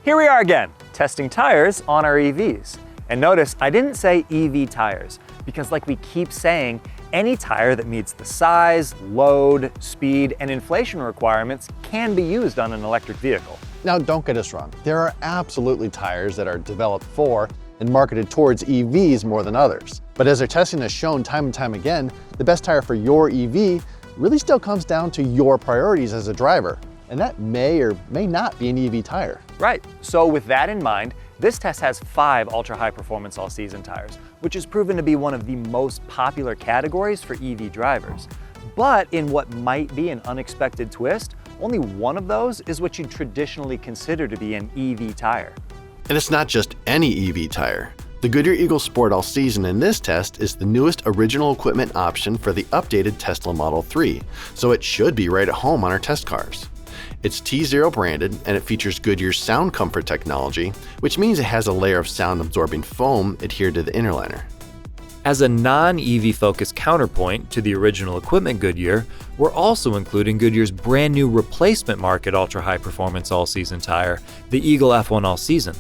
Here we are again, testing tires on our EVs. And notice I didn't say EV tires, because like we keep saying, any tire that meets the size, load, speed, and inflation requirements can be used on an electric vehicle. Now, don't get us wrong. There are absolutely tires that are developed for and marketed towards EVs more than others. But as our testing has shown time and time again, the best tire for your EV really still comes down to your priorities as a driver. And that may or may not be an EV tire. Right, so with that in mind, this test has 5 ultra-high performance all-season tires, which has proven to be one of the most popular categories for EV drivers. But in what might be an unexpected twist, only one of those is what you'd traditionally consider to be an EV tire. And it's not just any EV tire. The Goodyear Eagle Sport All Season in this test is the newest original equipment option for the updated Tesla Model 3, so it should be right at home on our test cars. It's T0 branded and it features Goodyear's sound comfort technology, which means it has a layer of sound absorbing foam adhered to the inner liner. As a non-EV focused counterpoint to the original equipment Goodyear, we're also including Goodyear's brand new replacement market ultra high performance all-season tire, the Eagle F1 All Season.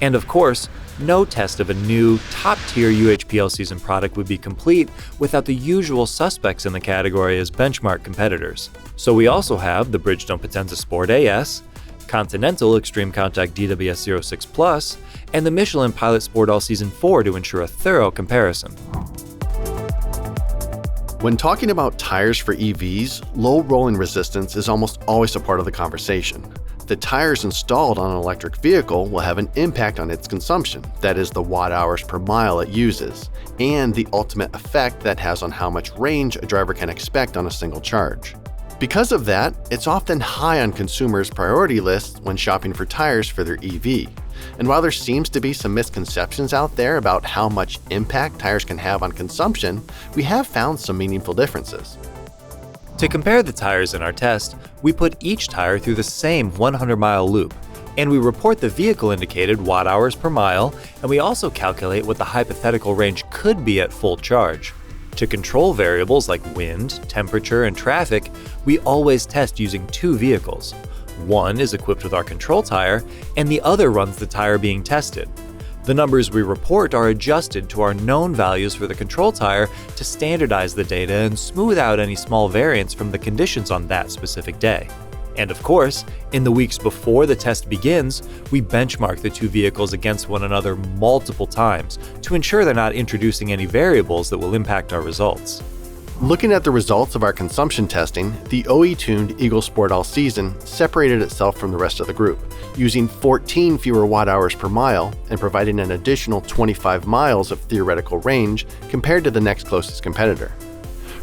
And of course, no test of a new top-tier UHPAS season product would be complete without the usual suspects in the category as benchmark competitors. So we also have the Bridgestone Potenza Sport AS, Continental Extreme Contact DWS 06 Plus, and the Michelin Pilot Sport All Season 4 to ensure a thorough comparison. When talking about tires for EVs, low rolling resistance is almost always a part of the conversation. The tires installed on an electric vehicle will have an impact on its consumption, that is the watt-hours per mile it uses, and the ultimate effect that has on how much range a driver can expect on a single charge. Because of that, it's often high on consumers' priority lists when shopping for tires for their EV. And while there seems to be some misconceptions out there about how much impact tires can have on consumption, we have found some meaningful differences. To compare the tires in our test, we put each tire through the same 100-mile loop, and we report the vehicle-indicated watt-hours per mile, and we also calculate what the hypothetical range could be at full charge. To control variables like wind, temperature, and traffic, we always test using 2 vehicles. One is equipped with our control tire, and the other runs the tire being tested. The numbers we report are adjusted to our known values for the control tire to standardize the data and smooth out any small variance from the conditions on that specific day. And of course, in the weeks before the test begins, we benchmark the 2 vehicles against one another multiple times to ensure they're not introducing any variables that will impact our results. Looking at the results of our consumption testing, the OE-tuned Eagle Sport All Season separated itself from the rest of the group, using 14 fewer watt-hours per mile and providing an additional 25 miles of theoretical range compared to the next closest competitor.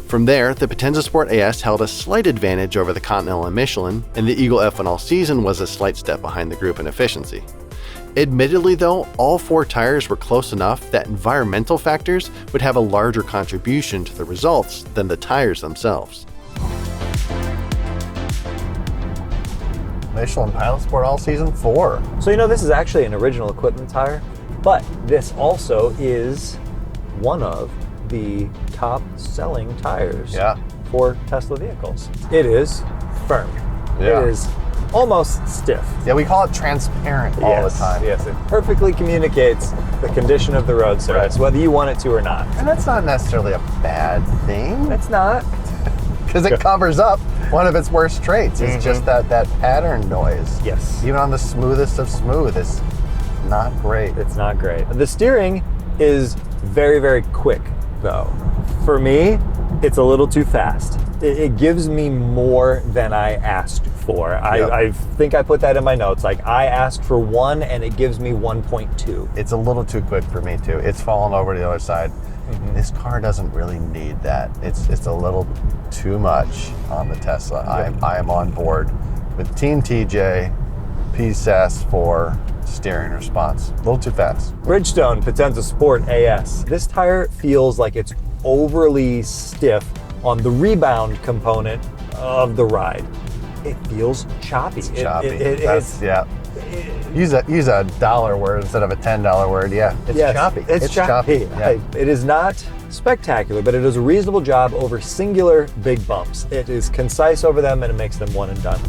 From there, the Potenza Sport AS held a slight advantage over the Continental and Michelin, and the Eagle F1 All Season was a slight step behind the group in efficiency. Admittedly though, all 4 tires were close enough that environmental factors would have a larger contribution to the results than the tires themselves. Michelin Pilot Sport All Season 4. So this is actually an original equipment tire, but this also is one of the top selling tires for Tesla vehicles. It is firm. Yeah. It is almost stiff. Yeah, we call it transparent all the time. Yes, it perfectly communicates the condition of the road surface, whether you want it to or not. And that's not necessarily a bad thing. It's not. Because it covers up one of its worst traits. It's just that pattern noise. Yes. Even on the smoothest of smooth, it's not great. It's not great. The steering is very, very quick, though. For me, it's a little too fast. It gives me more than I asked for. I think I put that in my notes. Like, I asked for 1 and it gives me 1.2. It's a little too quick for me too. It's fallen over to the other side. This car doesn't really need that. It's a little too much on the Tesla. I am on board with Team TJ, PSAS for steering response. A little too fast. Bridgestone Potenza Sport AS. This tire feels like it's overly stiff on the rebound component of the ride. It feels choppy. It's choppy. Use a dollar word instead of a $10 word. Yeah, it's choppy. It's choppy. Yeah. It is not spectacular, but it does a reasonable job over singular big bumps. It is concise over them and it makes them one and done.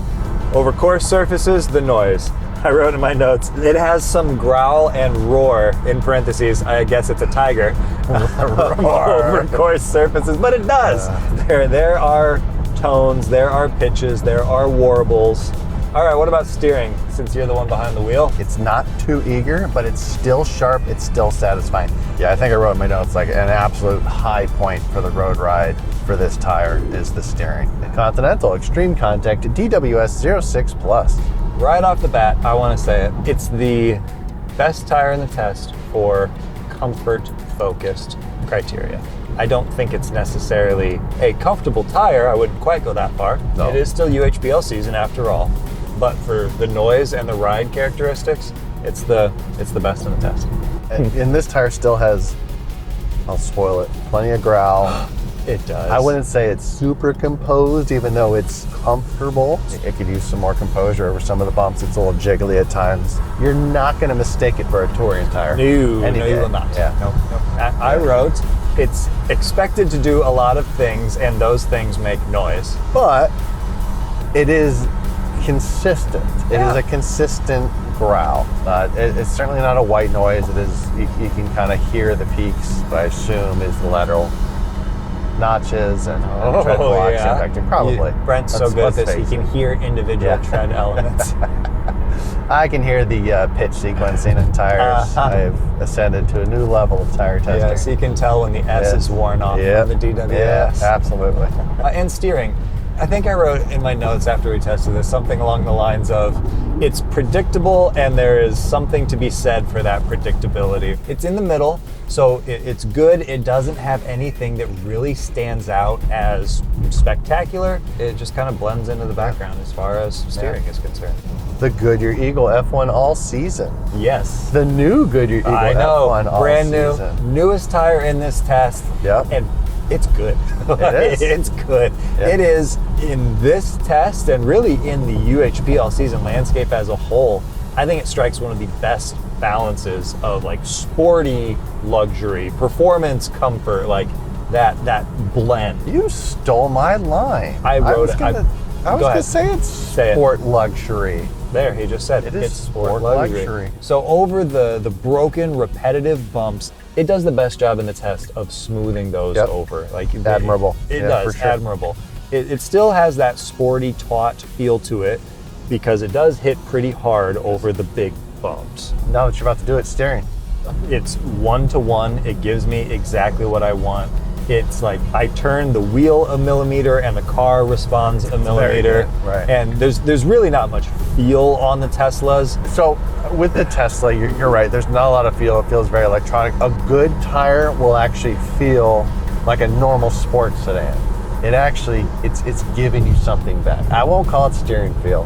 Over coarse surfaces, the noise. I wrote in my notes, it has some growl and roar, in parentheses, I guess it's a tiger, over coarse surfaces, but it does. There are tones, there are pitches, there are warbles. All right, what about steering, since you're the one behind the wheel? It's not too eager, but it's still sharp, it's still satisfying. Yeah, I think I wrote in my notes like an absolute high point for the road ride for this tire is the steering. Continental Extreme Contact DWS 06 Plus. Right off the bat, I want to say it. It's the best tire in the test for comfort-focused criteria. I don't think it's necessarily a comfortable tire. I wouldn't quite go that far. No. It is still UHPL season after all. But for the noise and the ride characteristics, it's the best in the test. And this tire still has, I'll spoil it, plenty of growl. It does. I wouldn't say it's super composed, even though it's comfortable. It could use some more composure over some of the bumps. It's a little jiggly at times. You're not going to mistake it for a touring tire. No, you will not. Yeah. No. I wrote, it's expected to do a lot of things, and those things make noise. But it is consistent. It is a consistent growl. It's certainly not a white noise. It is. You can kind of hear the peaks, but I assume is the lateral notches and tread blocks impacting. Probably. Brent's so good at this, he can hear individual tread elements. I can hear the pitch sequencing in tires. I've ascended to a new level of tire testing. Yes, you can tell when the S is worn off from the DWS. Yeah, absolutely. And steering. I think I wrote in my notes after we tested this something along the lines of, it's predictable and there is something to be said for that predictability. It's in the middle, so it's good. It doesn't have anything that really stands out as spectacular. It just kind of blends into the background as far as steering is concerned. The Goodyear Eagle F1 all season. Yes. The new Goodyear Eagle F1 all brand season. Newest tire in this test. Yep. And it's good. It is. It's good. Yeah. It is in this test and really in the UHPL season landscape as a whole. I think it strikes one of the best balances of like sporty luxury, performance comfort, like that blend. You stole my line. I was going to say it's sport luxury. There, he just said it is sport luxury. So over the broken, repetitive bumps, it does the best job in the test of smoothing those over. Like admirable. It does, for sure. Admirable. It still has that sporty, taut feel to it because it does hit pretty hard over the big bumps. Now that you're about to do it, steering. It's 1-to-1. It gives me exactly what I want. It's like I turn the wheel a millimeter and the car responds a millimeter. Right. And there's really not much feel on the Teslas. So with the Tesla, you're right. There's not a lot of feel. It feels very electronic. A good tire will actually feel like a normal sports sedan. It actually, it's giving you something back. I won't call it steering feel,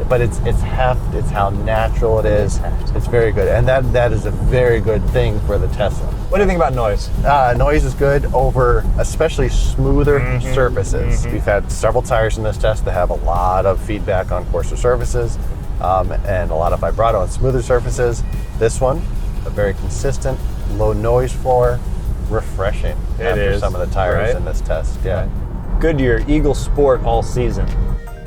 but it's heft. It's how natural it is. It's very good, and that is a very good thing for the Tesla. What do you think about noise? Noise is good over especially smoother surfaces. We've had several tires in this test that have a lot of feedback on coarser surfaces and a lot of vibrato on smoother surfaces. This one, a very consistent, low noise floor, refreshing after some of the tires in this test. Yeah. Goodyear Eagle Sport all season.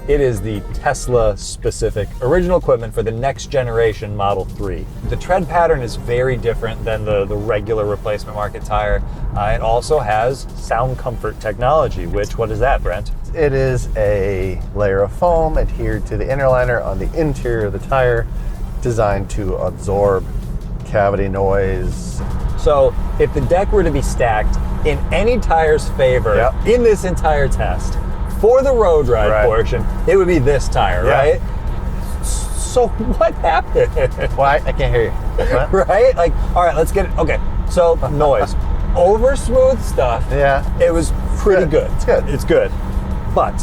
It is the Tesla-specific original equipment for the next generation Model 3. The tread pattern is very different than the regular replacement market tire. It also has sound comfort technology, which, what is that, Brent? It is a layer of foam adhered to the inner liner on the interior of the tire, designed to absorb cavity noise. So if the deck were to be stacked in any tire's favor in this entire test, for the road ride portion, it would be this tire, right? So what happened? Well, I can't hear you. What? Right? Like, all right, let's get it. Okay, so noise. Over smooth stuff, it was pretty good. It's good. It's good. But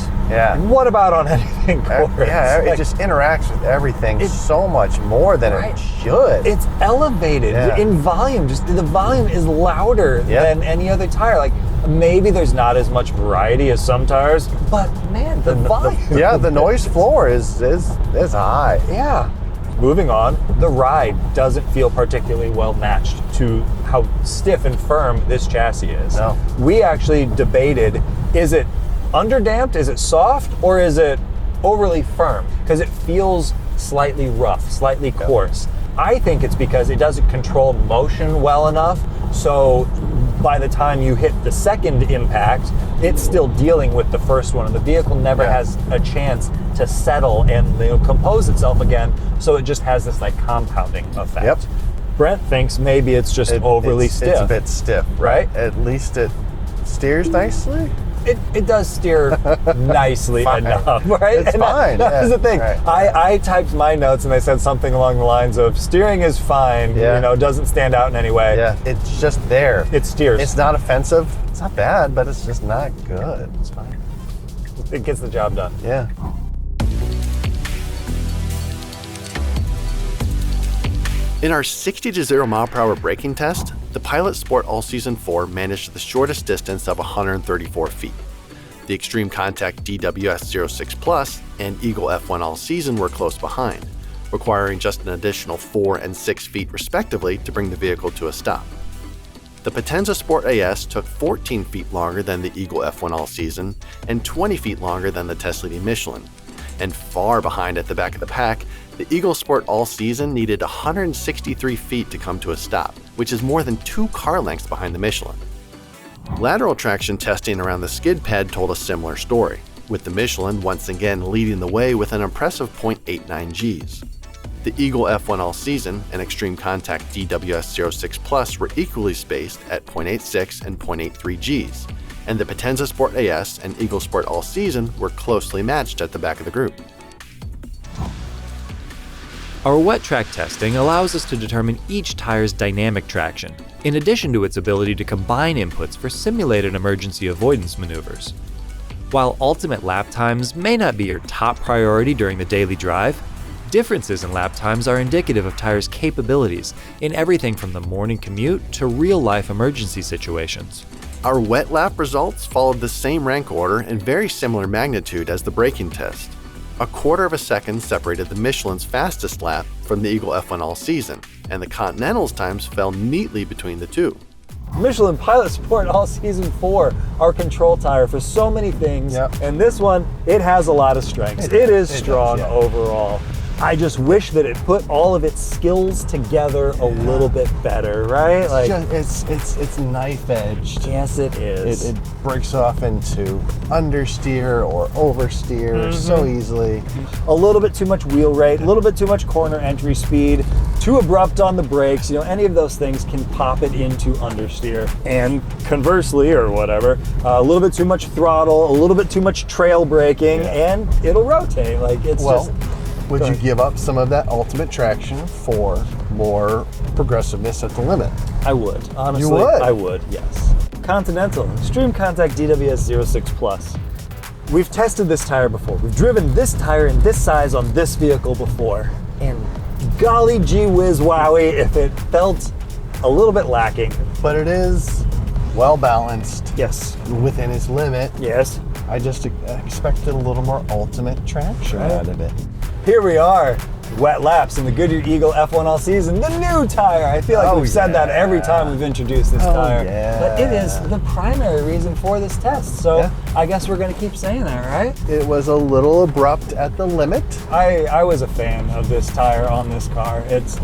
what about on anything coarse? It just interacts with everything so much more than it should. It's elevated in volume. Just the volume is louder than any other tire. Like maybe there's not as much variety as some tires, but man, the volume. The noise floor is high. Yeah. Moving on, the ride doesn't feel particularly well matched to how stiff and firm this chassis is. No. We actually debated, is it underdamped, is it soft, or is it overly firm because it feels slightly rough, slightly coarse. I think it's because it doesn't control motion well enough, so by the time you hit the second impact, it's still dealing with the first one, and the vehicle never has a chance to settle and compose itself again, so it just has this like compounding effect. Yep. Brent thinks maybe it's just overly stiff. It's a bit stiff, right? At least it steers nicely. It does steer nicely enough, right? It's fine. That was the thing. Right. I typed my notes and I said something along the lines of steering is fine, doesn't stand out in any way. Yeah, it's just there. It steers. It's not offensive. It's not bad, but it's just not good. It's fine. It gets the job done. Yeah. In our 60 to 0 mile per hour braking test, the Pilot Sport All Season 4 managed the shortest distance of 134 feet. The Extreme Contact DWS 06 Plus and Eagle F1 All Season were close behind, requiring just an additional 4 and 6 feet respectively to bring the vehicle to a stop. The Potenza Sport AS took 14 feet longer than the Eagle F1 All Season and 20 feet longer than the test-leading Michelin. And far behind at the back of the pack, the Eagle Sport All Season needed 163 feet to come to a stop, which is more than 2 car lengths behind the Michelin. Lateral traction testing around the skid pad told a similar story, with the Michelin once again leading the way with an impressive 0.89 Gs. The Eagle F1 All Season and Extreme Contact DWS 06 Plus were equally spaced at 0.86 and 0.83 Gs, and the Potenza Sport AS and Eagle Sport All Season were closely matched at the back of the group. Our wet track testing allows us to determine each tire's dynamic traction, in addition to its ability to combine inputs for simulated emergency avoidance maneuvers. While ultimate lap times may not be your top priority during the daily drive, differences in lap times are indicative of tires' capabilities in everything from the morning commute to real-life emergency situations. Our wet lap results followed the same rank order and very similar magnitude as the braking test. 1/4 of a second separated the Michelin's fastest lap from the Eagle F1 All Season, and the Continental's times fell neatly between the two. Michelin Pilot Sport All Season 4, our control tire for so many things, and this one, it has a lot of strengths. It is strong overall. I just wish that it put all of its skills together a little bit better, right? It's knife edged. Yes, it is. It breaks off into understeer or oversteer so easily. A little bit too much wheel rate, a little bit too much corner entry speed, too abrupt on the brakes. Any of those things can pop it into understeer. And conversely, or whatever, a little bit too much throttle, a little bit too much trail braking, and it'll rotate. Would you give up some of that ultimate traction for more progressiveness at the limit? I would. Honestly, you would? I would, yes. Continental Extreme Contact DWS 06 Plus. We've tested this tire before. We've driven this tire in this size on this vehicle before. And golly gee whiz wowie if it felt a little bit lacking. But it is well balanced. Yes. Within its limit. Yes. I just expected a little more ultimate traction out of it. Here we are, wet laps in the Goodyear Eagle F1 All Season, the new tire. I feel like we've said that every time we've introduced this tire. But it is the primary reason for this test, so I guess we're going to keep saying that, right? It was a little abrupt at the limit. I was a fan of this tire on this car. It's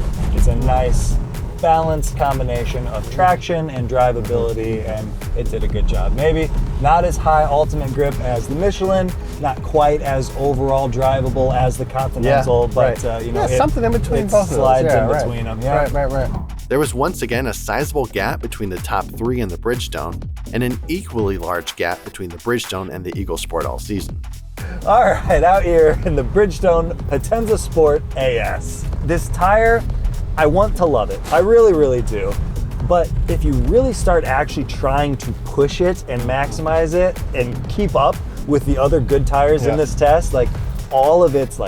a nice, balanced combination of traction and drivability, and it did a good job. Maybe not as high ultimate grip as the Michelin, not quite as overall drivable as the Continental, but something in between both of those. Slides in between them. Yeah. Right. There was once again a sizable gap between the top 3 and the Bridgestone, and an equally large gap between the Bridgestone and the Eagle Sport All Season. All right, out here in the Bridgestone Potenza Sport AS. This tire, I want to love it. I really, really do. But if you really start actually trying to push it and maximize it and keep up with the other good tires in this test, all of its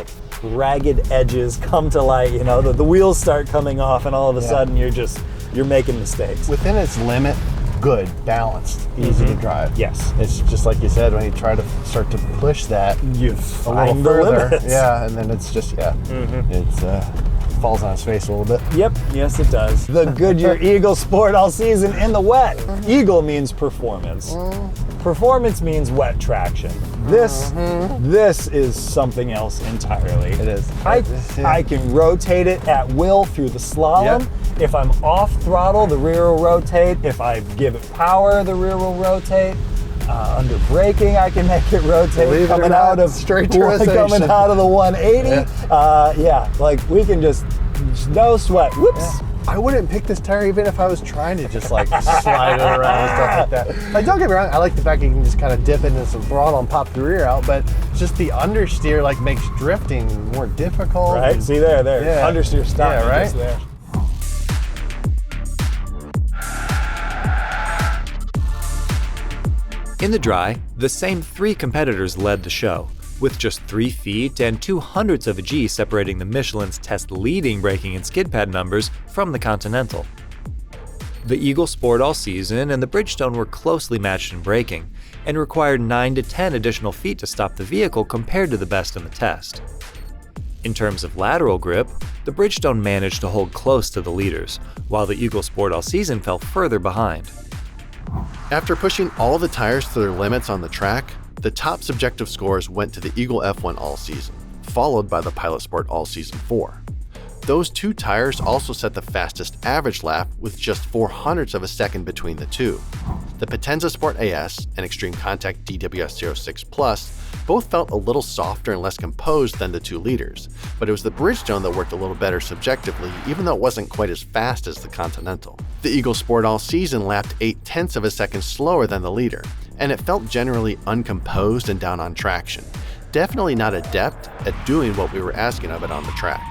ragged edges come to light, the wheels start coming off and all of a sudden you're making mistakes. Within its limit, good, balanced, easy to drive. Yes. It's just like you said, when you try to start to push that you a find little further. the limits. Yeah, and then it's just, it's falls on his face a little bit. Yep, yes it does. The Goodyear Eagle Sport All Season in the wet. Eagle means performance. Performance means wet traction. This is something else entirely. It is. I can rotate it at will through the slalom. Yep. If I'm off throttle, the rear will rotate. If I give it power, the rear will rotate. Under braking, I can make it rotate. Believe it or not, straight to rotation. Coming out of the 180. Like we can just no sweat. Whoops. Yeah. I wouldn't pick this tire even if I was trying to just like slide it around and stuff like that. Like, don't get me wrong, I like the fact you can just kind of dip into some throttle and pop the rear out, but just the understeer like makes drifting more difficult. Right? See there. Yeah. Understeer stop. Yeah, right? Just there. In the dry, the same 3 competitors led the show, with just 3 feet and 0.02 of a G separating the Michelin's test-leading braking and skid pad numbers from the Continental. The Eagle Sport All Season and the Bridgestone were closely matched in braking, and required 9 to 10 additional feet to stop the vehicle compared to the best in the test. In terms of lateral grip, the Bridgestone managed to hold close to the leaders, while the Eagle Sport All Season fell further behind. After pushing all the tires to their limits on the track, the top subjective scores went to the Eagle F1 All Season, followed by the Pilot Sport All Season 4. Those 2 tires also set the fastest average lap with just 0.04 of a second between the two. The Potenza Sport AS and Extreme Contact DWS06 Plus both felt a little softer and less composed than the 2 leaders, but it was the Bridgestone that worked a little better subjectively, even though it wasn't quite as fast as the Continental. The Eagle Sport All Season lapped 0.8 of a second slower than the leader, and it felt generally uncomposed and down on traction. Definitely not adept at doing what we were asking of it on the track.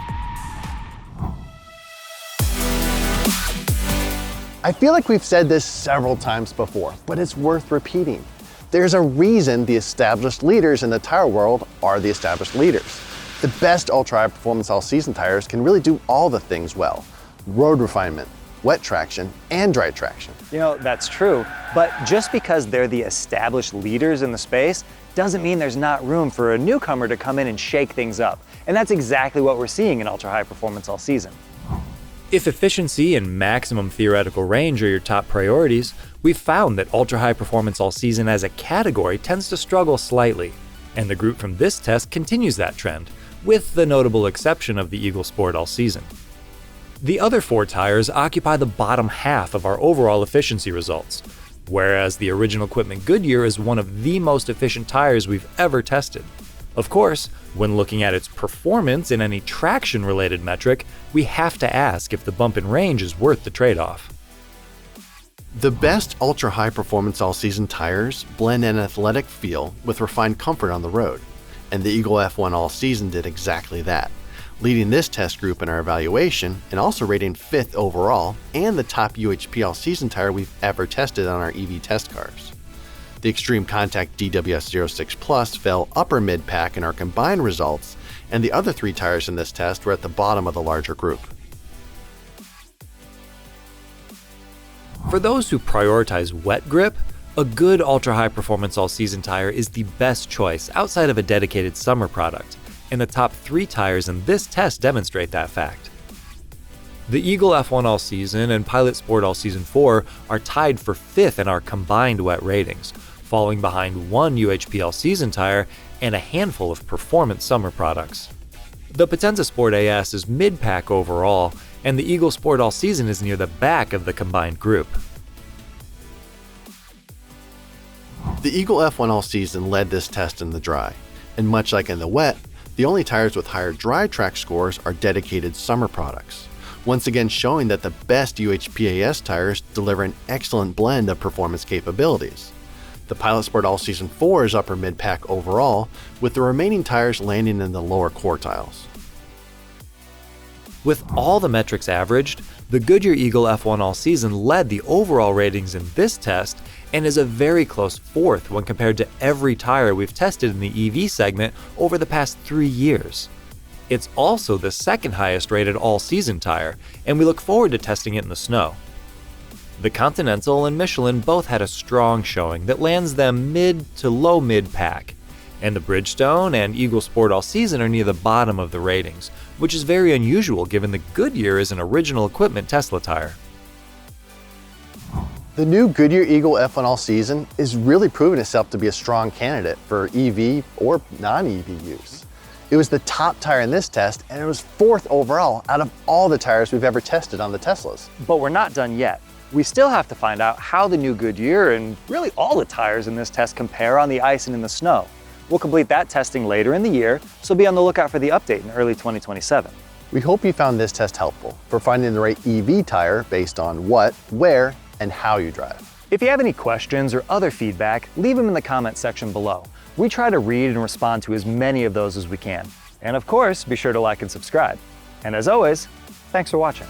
I feel like we've said this several times before, but it's worth repeating. There's a reason the established leaders in the tire world are the established leaders. The best ultra-high performance all-season tires can really do all the things well: road refinement, wet traction, and dry traction. You know, that's true, but just because they're the established leaders in the space doesn't mean there's not room for a newcomer to come in and shake things up. And that's exactly what we're seeing in ultra-high performance all season. If efficiency and maximum theoretical range are your top priorities, we've found that ultra-high performance all season as a category tends to struggle slightly, and the group from this test continues that trend, with the notable exception of the Eagle Sport All Season. The other 4 tires occupy the bottom half of our overall efficiency results, whereas the original equipment Goodyear is one of the most efficient tires we've ever tested. Of course, when looking at its performance in any traction-related metric, we have to ask if the bump in range is worth the trade-off. The best ultra-high performance all-season tires blend an athletic feel with refined comfort on the road, and the Eagle F1 All Season did exactly that, leading this test group in our evaluation and also rating 5th overall and the top UHP all-season tire we've ever tested on our EV test cars. The Extreme Contact DWS06 Plus fell upper mid-pack in our combined results, and the other 3 tires in this test were at the bottom of the larger group. For those who prioritize wet grip, a good ultra-high performance all-season tire is the best choice outside of a dedicated summer product, and the top 3 tires in this test demonstrate that fact. The Eagle F1 All Season and Pilot Sport All Season 4 are tied for 5th in our combined wet ratings, falling behind 1 UHP All Season tire and a handful of performance summer products. The Potenza Sport AS is mid-pack overall, and the Eagle Sport All Season is near the back of the combined group. The Eagle F1 All Season led this test in the dry, and much like in the wet, the only tires with higher dry track scores are dedicated summer products, once again showing that the best UHPAS tires deliver an excellent blend of performance capabilities. The Pilot Sport All Season 4 is upper mid-pack overall, with the remaining tires landing in the lower quartiles. With all the metrics averaged, the Goodyear Eagle F1 All Season led the overall ratings in this test and is a very close 4th when compared to every tire we've tested in the EV segment over the past 3 years. It's also the 2nd highest rated all-season tire, and we look forward to testing it in the snow. The Continental and Michelin both had a strong showing that lands them mid to low mid-pack, And the Bridgestone and Eagle Sport All Season are near the bottom of the ratings, which is very unusual given the Goodyear is an original equipment Tesla tire. The new Goodyear Eagle F1 All Season is really proving itself to be a strong candidate for EV or non-EV use. It was the top tire in this test, and it was 4th overall out of all the tires we've ever tested on the Teslas. But we're not done yet. We still have to find out how the new Goodyear and really all the tires in this test compare on the ice and in the snow. We'll complete that testing later in the year, so be on the lookout for the update in early 2027. We hope you found this test helpful for finding the right EV tire based on what, where, and how you drive. If you have any questions or other feedback, leave them in the comment section below. We try to read and respond to as many of those as we can. And of course, be sure to like and subscribe. And as always, thanks for watching.